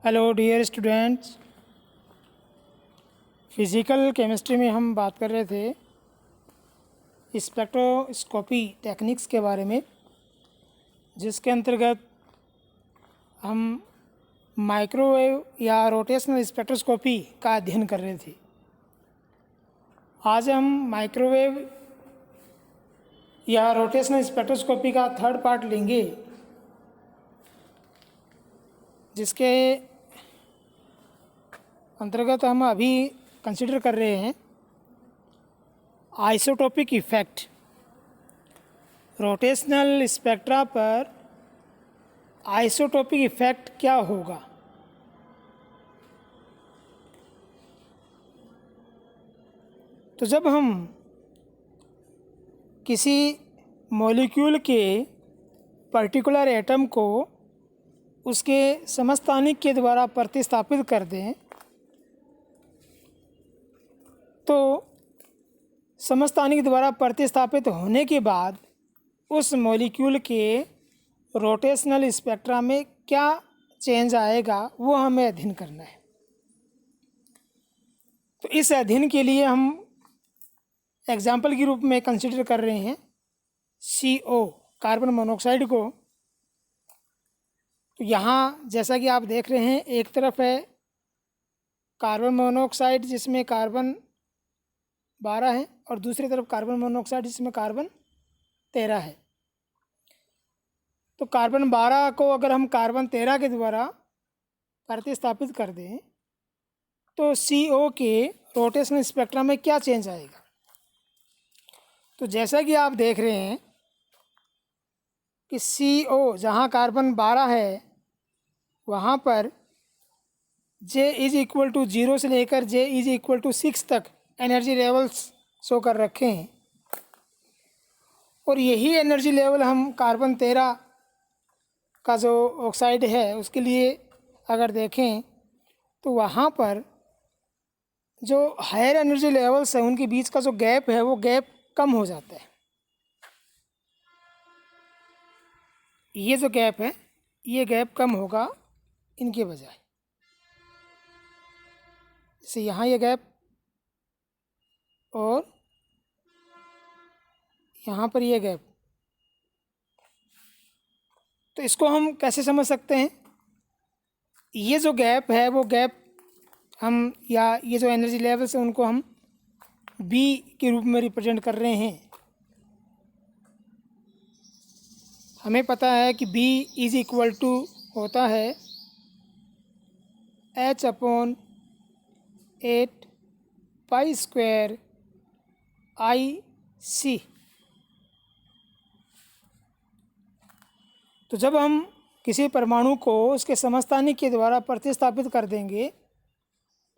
Hello dear students. Physical chemistry में हम बात कर रहे थे स्पेक्ट्रोस्कोपी टेक्निक्स के बारे में, जिसके अंतर्गत हम माइक्रोवेव या रोटेशनल स्पेक्ट्रोस्कोपी का अध्ययन कर रहे थे। आज हम माइक्रोवेव या रोटेशनल स्पेक्ट्रोस्कोपी का थर्ड पार्ट लेंगे, जिसके अंतर्गत हम अभी कंसिडर कर रहे हैं आइसोटोपिक इफ़ेक्ट। रोटेशनल स्पेक्ट्रा पर आइसोटोपिक इफ़ेक्ट क्या होगा। तो जब हम किसी मॉलिक्यूल के पर्टिकुलर एटम को उसके समस्थानिक के द्वारा प्रतिस्थापित कर दें, तो समस्थानिक द्वारा प्रतिस्थापित होने के बाद उस मॉलिक्यूल के रोटेशनल स्पेक्ट्रा में क्या चेंज आएगा, वो हमें अध्ययन करना है। तो इस अध्ययन के लिए हम एग्जाम्पल के रूप में कंसिडर कर रहे हैं CO, कार्बन मोनोऑक्साइड को। तो यहाँ जैसा कि आप देख रहे हैं, एक तरफ है कार्बन मोनोऑक्साइड जिसमें कार्बन 12 है, और दूसरी तरफ कार्बन मोनोऑक्साइड जिसमें कार्बन 13 है। तो कार्बन 12 को अगर हम कार्बन 13 के द्वारा प्रतिस्थापित कर दें, तो CO के रोटेशनल स्पेक्ट्रा में क्या चेंज आएगा। तो जैसा कि आप देख रहे हैं कि CO जहाँ कार्बन 12 है, वहाँ पर J = 0 से लेकर J = 6 तक एनर्जी लेवल्स शो कर रखे हैं, और यही एनर्जी लेवल हम कार्बन 13 का जो ऑक्साइड है उसके लिए अगर देखें, तो वहाँ पर जो हायर एनर्जी लेवल्स हैं उनके बीच का जो गैप है वो गैप कम हो जाता है। ये जो गैप है, ये गैप कम होगा इनके बजाय। जैसे यहाँ ये गैप और यहाँ पर ये गैप। तो इसको हम कैसे समझ सकते हैं। ये जो गैप है वो गैप हम, या ये जो एनर्जी लेवल्स हैं उनको हम B के रूप में रिप्रेजेंट कर रहे हैं। हमें पता है कि B = होता है H/8 π² IC। तो जब हम किसी परमाणु को उसके समस्थानिक के द्वारा प्रतिस्थापित कर देंगे,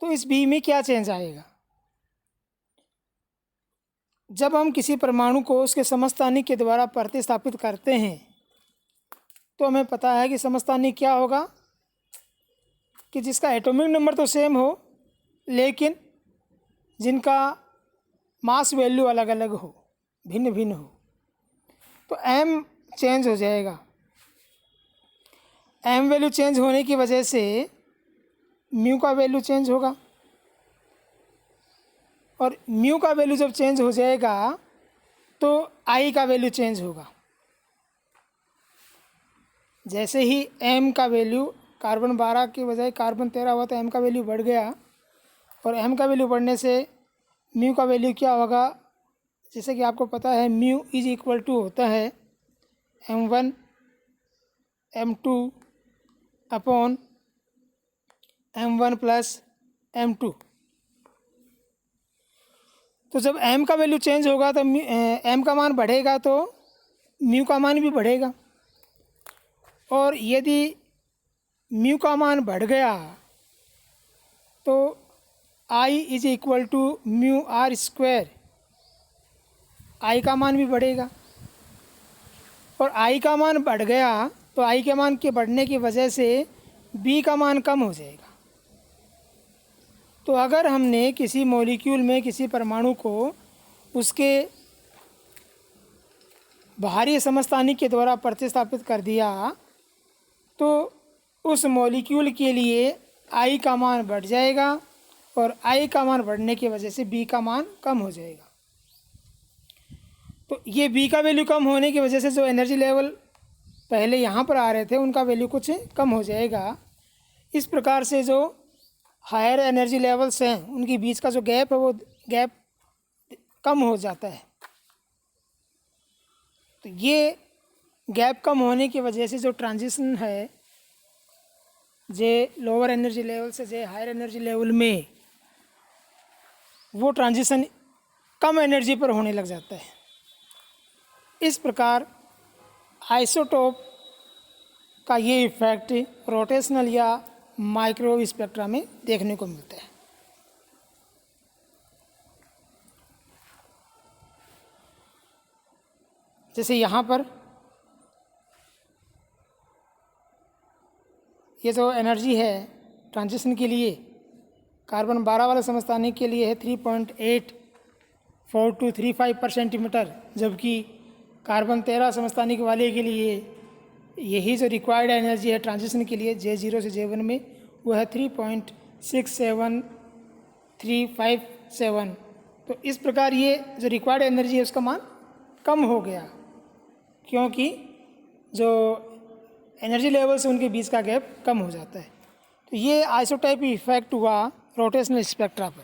तो इस B में क्या चेंज आएगा। जब हम किसी परमाणु को उसके समस्थानिक के द्वारा प्रतिस्थापित करते हैं, तो हमें पता है कि समस्थानिक क्या होगा, कि जिसका एटॉमिक नंबर तो सेम हो, लेकिन जिनका मास वैल्यू अलग अलग हो, भिन्न भिन्न हो। तो M चेंज हो जाएगा। M वैल्यू चेंज होने की वजह से म्यू का वैल्यू चेंज होगा, और म्यू का वैल्यू जब चेंज हो जाएगा तो I का वैल्यू चेंज होगा। जैसे ही M का वैल्यू कार्बन 12 की बजाय कार्बन 13 हुआ, तो M का वैल्यू बढ़ गया, और M का वैल्यू बढ़ने से म्यू का वैल्यू क्या होगा। जैसे कि आपको पता है म्यू = होता है M1 M2 upon M1 + M2। तो जब M का वैल्यू चेंज होगा तो M का मान बढ़ेगा, तो म्यू का मान भी बढ़ेगा। और यदि म्यू का मान बढ़ गया तो I = μr², I का मान भी बढ़ेगा। और I का मान बढ़ गया तो I के मान के बढ़ने की वजह से B का मान कम हो जाएगा। तो अगर हमने किसी मॉलिक्यूल में किसी परमाणु को उसके बाहरी समस्थानिक के द्वारा प्रतिस्थापित कर दिया, तो उस मॉलिक्यूल के लिए आई का मान बढ़ जाएगा और आई का मान बढ़ने की वजह से बी का मान कम हो जाएगा। तो ये बी का वैल्यू कम होने की वजह से जो एनर्जी लेवल पहले यहाँ पर आ रहे थे उनका वैल्यू कुछ कम हो जाएगा। इस प्रकार से जो हायर एनर्जी लेवल्स हैं उनके बीच का जो गैप है वो गैप कम हो जाता है। तो ये गैप कम होने की वजह से जो ट्रांजिशन है जे लोअर एनर्जी लेवल से जे हायर एनर्जी लेवल में, वो ट्रांजिशन कम एनर्जी पर होने लग जाता है। इस प्रकार आइसोटोप का ये इफेक्ट रोटेशनल या माइक्रोवेव स्पेक्ट्रा में देखने को मिलता है। जैसे यहाँ पर ये जो एनर्जी है ट्रांजिशन के लिए कार्बन 12 वाले समस्थानिक के लिए है 3.84235 पर सेंटीमीटर, जबकि कार्बन 13 समस्थानिक वाले के लिए यही जो रिक्वायर्ड एनर्जी है ट्रांजिशन के लिए J0 से J1 में वो है 3.67357। तो इस प्रकार ये जो रिक्वायर्ड एनर्जी है उसका मान कम हो गया, क्योंकि जो एनर्जी लेवल से उनके बीच का गैप कम हो जाता है। तो ये आइसोटोप इफेक्ट हुआ रोटेशनल स्पेक्ट्रा पर।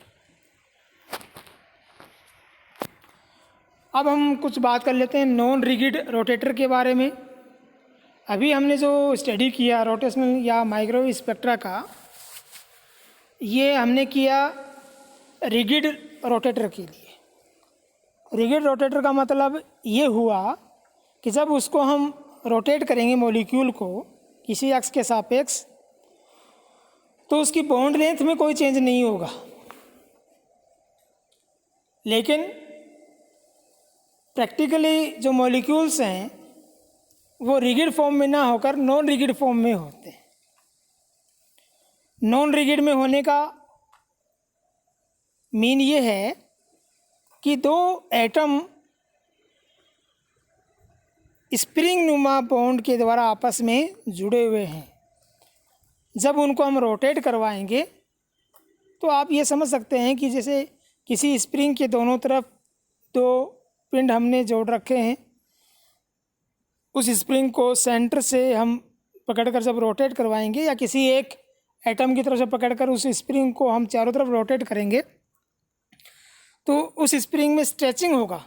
अब हम कुछ बात कर लेते हैं नॉन रिगिड रोटेटर के बारे में। अभी हमने जो स्टडी किया रोटेशनल या माइक्रोवेव स्पेक्ट्रा का, ये हमने किया रिगिड रोटेटर के लिए। रिगिड रोटेटर का मतलब ये हुआ कि जब उसको हम रोटेट करेंगे मॉलिक्यूल को किसी एक्स के सापेक्ष, तो उसकी बॉन्ड लेंथ में कोई चेंज नहीं होगा, लेकिन प्रैक्टिकली जो मॉलिक्यूल्स हैं वो रिगिड फॉर्म में ना होकर नॉन रिगिड फॉर्म में होते हैं। नॉन रिगिड में होने का मीन ये है कि दो एटम स्प्रिंग नुमा बॉन्ड के द्वारा आपस में जुड़े हुए हैं। जब उनको हम रोटेट करवाएंगे तो आप ये समझ सकते हैं कि जैसे किसी स्प्रिंग के दोनों तरफ दो पिंड हमने जोड़ रखे हैं, उस स्प्रिंग को सेंटर से हम पकड़कर जब रोटेट करवाएंगे या किसी एक एटम की तरफ से पकड़कर उस स्प्रिंग को हम चारों तरफ रोटेट करेंगे तो उस स्प्रिंग में स्ट्रेचिंग होगा,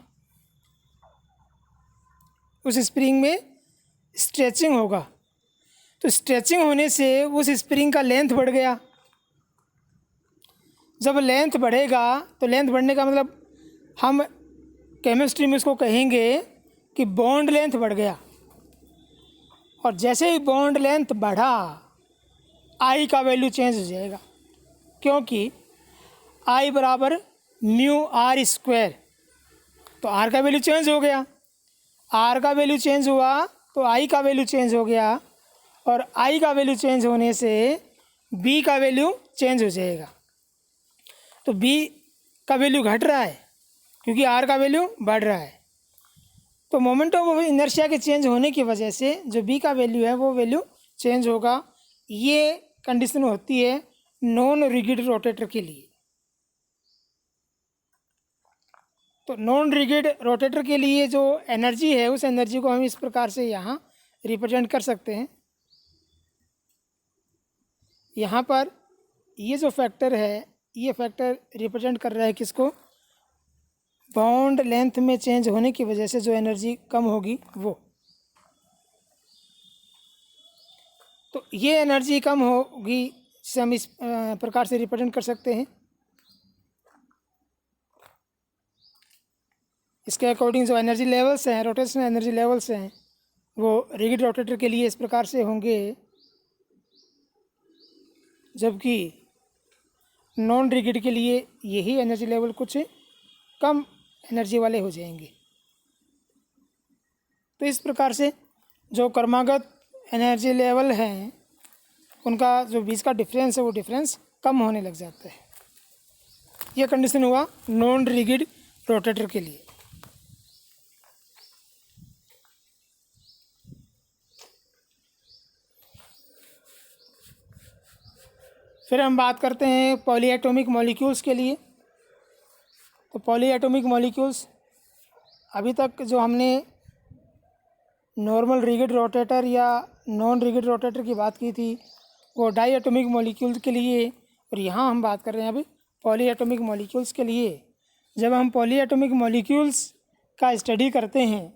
उस स्प्रिंग में स्ट्रेचिंग होगा। तो स्ट्रेचिंग होने से उस स्प्रिंग का लेंथ बढ़ गया। जब लेंथ बढ़ेगा तो लेंथ बढ़ने का मतलब हम केमिस्ट्री में इसको कहेंगे कि बॉन्ड लेंथ बढ़ गया। और जैसे ही बॉन्ड लेंथ बढ़ा आई का वैल्यू चेंज हो जाएगा, क्योंकि आई बराबर म्यू आर स्क्वायर। तो आर का वैल्यू चेंज हो गया, आर का वैल्यू चेंज हुआ तो आई का वैल्यू चेंज हो गया, और आई का वैल्यू चेंज होने से बी का वैल्यू चेंज हो जाएगा। तो बी का वैल्यू घट रहा है क्योंकि आर का वैल्यू बढ़ रहा है। तो मोमेंट ऑफ इनर्शिया के चेंज होने की वजह से जो बी का वैल्यू है वो वैल्यू चेंज होगा। ये कंडीशन होती है नॉन रिगिड रोटेटर के लिए। तो नॉन रिगिड रोटेटर के लिए जो एनर्जी है उस एनर्जी को हम इस प्रकार से यहाँ रिप्रेजेंट कर सकते हैं। यहाँ पर ये जो फैक्टर है ये फैक्टर रिप्रेजेंट कर रहा है किसको, बॉन्ड लेंथ में चेंज होने की वजह से जो एनर्जी कम होगी वो। तो ये एनर्जी कम होगी जिसे हम इस प्रकार से रिप्रेजेंट कर सकते हैं। इसके अकॉर्डिंग जो एनर्जी लेवल्स हैं, रोटेशनल एनर्जी लेवल्स हैं, वो रिगिड रोटेटर के लिए इस प्रकार से होंगे, जबकि नॉन रिगिड के लिए यही एनर्जी लेवल कुछ कम एनर्जी वाले हो जाएंगे। तो इस प्रकार से जो क्रमागत एनर्जी लेवल हैं उनका जो बीच का डिफरेंस है वो डिफरेंस कम होने लग जाता है। ये कंडीशन हुआ नॉन रिगिड रोटेटर के लिए। फिर हम बात करते हैं पॉलीएटॉमिक मॉलिक्यूल्स के लिए। तो पॉलीएटॉमिक मॉलिक्यूल्स, अभी तक जो हमने नॉर्मल रिजिड रोटेटर या नॉन रिजिड रोटेटर की बात की थी वो डाईएटॉमिक मॉलिक्यूल्स के लिए, और यहाँ हम बात कर रहे हैं अभी पॉलीएटॉमिक मॉलिक्यूल्स के लिए। जब हम पॉलीएटॉमिक मॉलिक्यूल्स का स्टडी करते हैं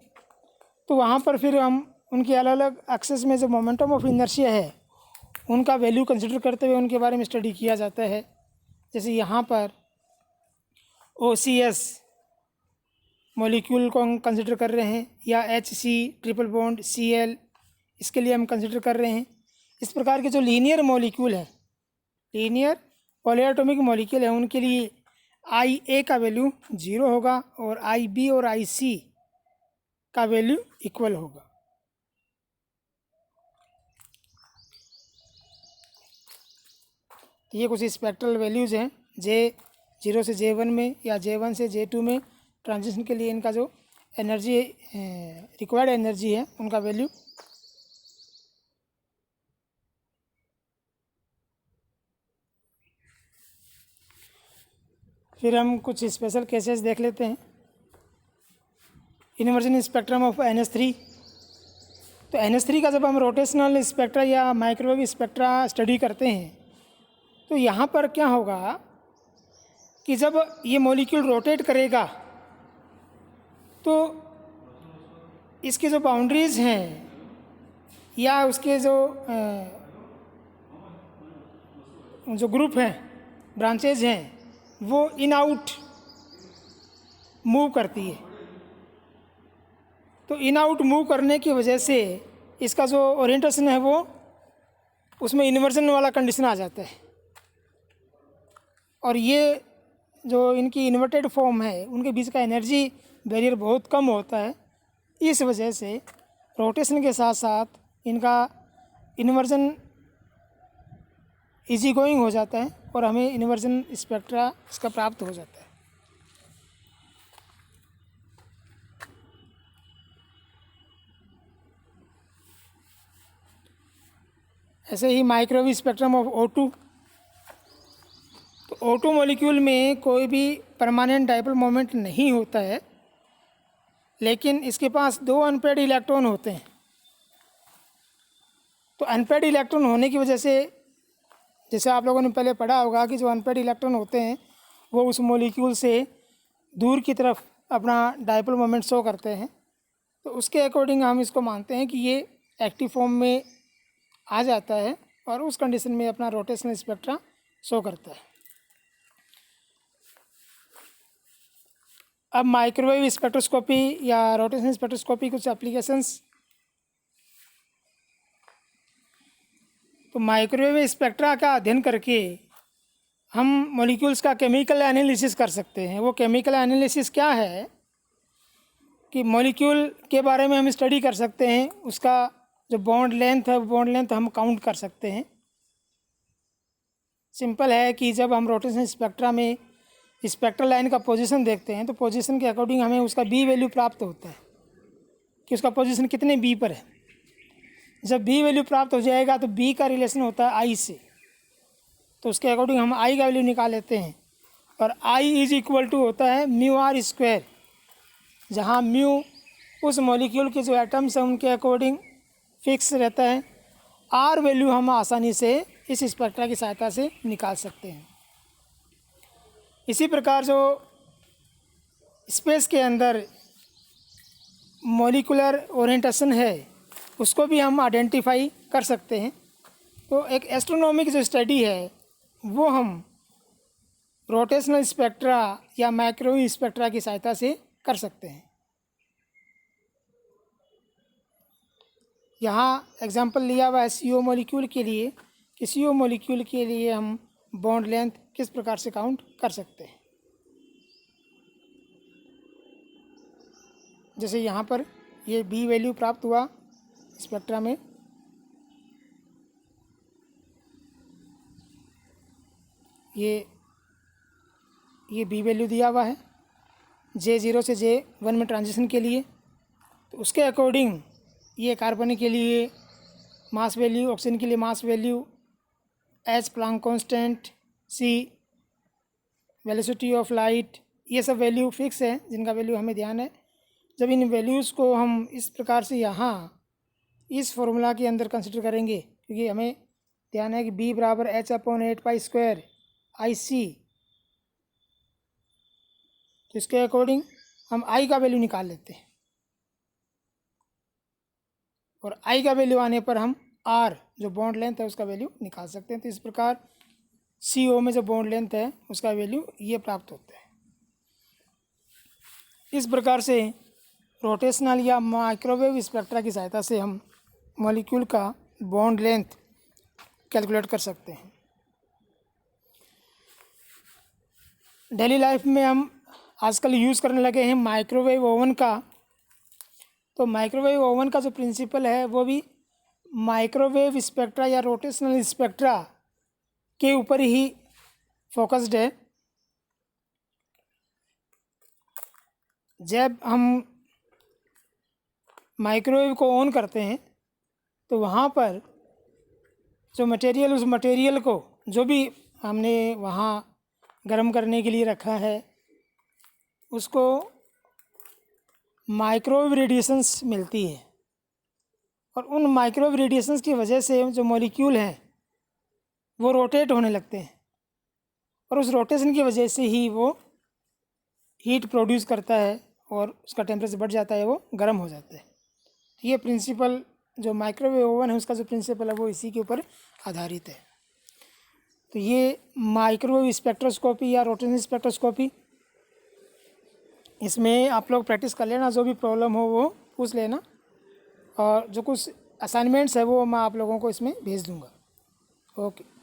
तो वहाँ पर फिर हम उनके अलग अलग एक्सेस में जो मोमेंटम ऑफ इनर्शिया है उनका वैल्यू कंसिडर करते हुए उनके बारे में स्टडी किया जाता है। जैसे यहाँ पर OCS मॉलिक्यूल को हम कंसिडर कर रहे हैं, या HC ट्रिपल बॉन्ड Cl, इसके लिए हम कंसिडर कर रहे हैं। इस प्रकार के जो लीनियर मॉलिक्यूल हैं, लीनियर पॉलीएटॉमिक मॉलिक्यूल है, उनके लिए IA का वैल्यू 0 होगा और IB और IC का वैल्यू इक्वल होगा। ये कुछ स्पेक्ट्रल वैल्यूज़ हैं J0 से J1 में या J1 से J2 में ट्रांजिशन के लिए इनका जो एनर्जी रिक्वायर्ड एनर्जी है उनका वैल्यू। फिर हम कुछ स्पेशल केसेस देख लेते हैं। Inversion spectrum of NH3। तो NH3 का जब हम रोटेशनल स्पेक्ट्रा या माइक्रोवेव स्पेक्ट्रा स्टडी करते हैं तो यहाँ पर क्या होगा कि जब ये मॉलिक्यूल रोटेट करेगा तो इसके जो बाउंड्रीज़ हैं या उसके जो ग्रुप हैं, ब्रांचेज हैं, वो इन आउट मूव करती है। तो इन आउट मूव करने की वजह से इसका जो ओरिएंटेशन है वो उसमें इन्वर्जन वाला कंडीशन आ जाता है, और ये जो इनकी इन्वर्टेड फॉर्म है उनके बीच का एनर्जी बैरियर बहुत कम होता है। इस वजह से रोटेशन के साथ साथ इनका इन्वर्जन इजी गोइंग हो जाता है और हमें इन्वर्जन स्पेक्ट्रा इसका प्राप्त हो जाता है। ऐसे ही माइक्रोवेव स्पेक्ट्रम ऑफ O2। तो O2 मॉलिक्यूल में कोई भी परमानेंट डाइपोल मोमेंट नहीं होता है, लेकिन इसके पास 2 अनपेड इलेक्ट्रॉन होते हैं। तो अनपेड इलेक्ट्रॉन होने की वजह से, जैसे आप लोगों ने पहले पढ़ा होगा कि जो अनपेड इलेक्ट्रॉन होते हैं वो उस मॉलिक्यूल से दूर की तरफ अपना डाइपोल मोमेंट शो करते हैं। तो उसके अकॉर्डिंग हम इसको मानते हैं कि ये एक्टिव फॉर्म में आ जाता है और उस कंडीशन में अपना रोटेशनल स्पेक्ट्रा शो करता है। अब माइक्रोवेव स्पेक्ट्रोस्कोपी या रोटेशनल स्पेक्ट्रोस्कोपी कुछ एप्लीकेशंस। तो माइक्रोवेव स्पेक्ट्रा का अध्ययन करके हम मॉलिक्यूल्स का केमिकल एनालिसिस कर सकते हैं। वो केमिकल एनालिसिस क्या है कि मॉलिक्यूल के बारे में हम स्टडी कर सकते हैं, उसका जो बॉन्ड लेंथ है वो बॉन्ड लेंथ हम काउंट कर सकते हैं। सिंपल है कि जब हम रोटेशनल स्पेक्ट्रा में स्पेक्ट्रल लाइन का पोजीशन देखते हैं तो पोजीशन के अकॉर्डिंग हमें उसका बी वैल्यू प्राप्त होता है कि उसका पोजीशन कितने बी पर है। जब बी वैल्यू प्राप्त हो जाएगा तो बी का रिलेशन होता है आई से, तो उसके अकॉर्डिंग हम आई का वैल्यू निकाल लेते हैं, और आई इज इक्वल टू होता है म्यू आर स्क्वायर, जहाँ म्यू उस मॉलिक्यूल के जो एटम्स हैं उनके अकॉर्डिंग फिक्स रहता है। आर वैल्यू हम आसानी से इस स्पेक्ट्रा की सहायता से निकाल सकते हैं। इसी प्रकार जो स्पेस के अंदर मॉलिकुलर ओरिएंटेशन है उसको भी हम आइडेंटिफाई कर सकते हैं। तो एक एस्ट्रोनॉमिक जो स्टडी है वो हम रोटेशनल स्पेक्ट्रा या माइक्रोवेव स्पेक्ट्रा की सहायता से कर सकते हैं। यहाँ एग्जांपल लिया हुआ है CO मॉलिक्यूल के लिए कि CO मॉलिक्यूल के लिए हम बॉन्ड लेंथ किस प्रकार से काउंट कर सकते हैं। जैसे यहाँ पर ये बी वैल्यू प्राप्त हुआ स्पेक्ट्रा में, ये बी वैल्यू दिया हुआ है J0 से J1 में ट्रांजिशन के लिए। तो उसके अकॉर्डिंग ये कार्बन के लिए मास वैल्यू, ऑक्सीजन के लिए mass value, H Planck constant, C velocity of light, ये सब वैल्यू फिक्स है जिनका वैल्यू हमें ध्यान है। जब इन वैल्यूज़ को हम इस प्रकार से यहाँ इस फॉर्मूला के अंदर कंसिडर करेंगे, क्योंकि हमें ध्यान है कि b बराबर h/8π² IC, तो इसके अकॉर्डिंग हम I का वैल्यू निकाल लेते हैं और I का वैल्यू आने पर हम R जो बॉन्ड लेंथ है उसका वैल्यू निकाल सकते हैं। तो इस प्रकार CO में जो बॉन्ड लेंथ है उसका वैल्यू ये प्राप्त होता है। इस प्रकार से रोटेशनल या माइक्रोवेव स्पेक्ट्रा की सहायता से हम मॉलिक्यूल का बॉन्ड लेंथ कैलकुलेट कर सकते हैं। डेली लाइफ में हम आजकल यूज़ करने लगे हैं माइक्रोवेव ओवन का। तो माइक्रोवेव ओवन का जो प्रिंसिपल है वो भी माइक्रोवेव स्पेक्ट्रा या रोटेशनल स्पेक्ट्रा के ऊपर ही फोकस्ड है। जब हम माइक्रोवेव को ऑन करते हैं तो वहाँ पर जो मटेरियल, उस मटेरियल को जो भी हमने वहाँ गर्म करने के लिए रखा है उसको माइक्रोवेव रेडिएशंस मिलती है और उन माइक्रोवेव रेडिएशंस की वजह से जो मॉलिक्यूल हैं वो रोटेट होने लगते हैं और उस रोटेशन की वजह से ही वो हीट प्रोड्यूस करता है और उसका टेम्परेचर बढ़ जाता है, वो गर्म हो जाता है। तो ये प्रिंसिपल जो माइक्रोवेव ओवन है उसका जो प्रिंसिपल है वो इसी के ऊपर आधारित है। तो ये माइक्रोवेव स्पेक्ट्रोस्कोपी या रोटेशनल स्पेक्ट्रोस्कोपी, इसमें आप लोग प्रैक्टिस कर लेना, जो भी प्रॉब्लम हो वो पूछ लेना और जो कुछ असाइनमेंट्स है वो मैं आप लोगों को इसमें भेज दूँगा। ओके।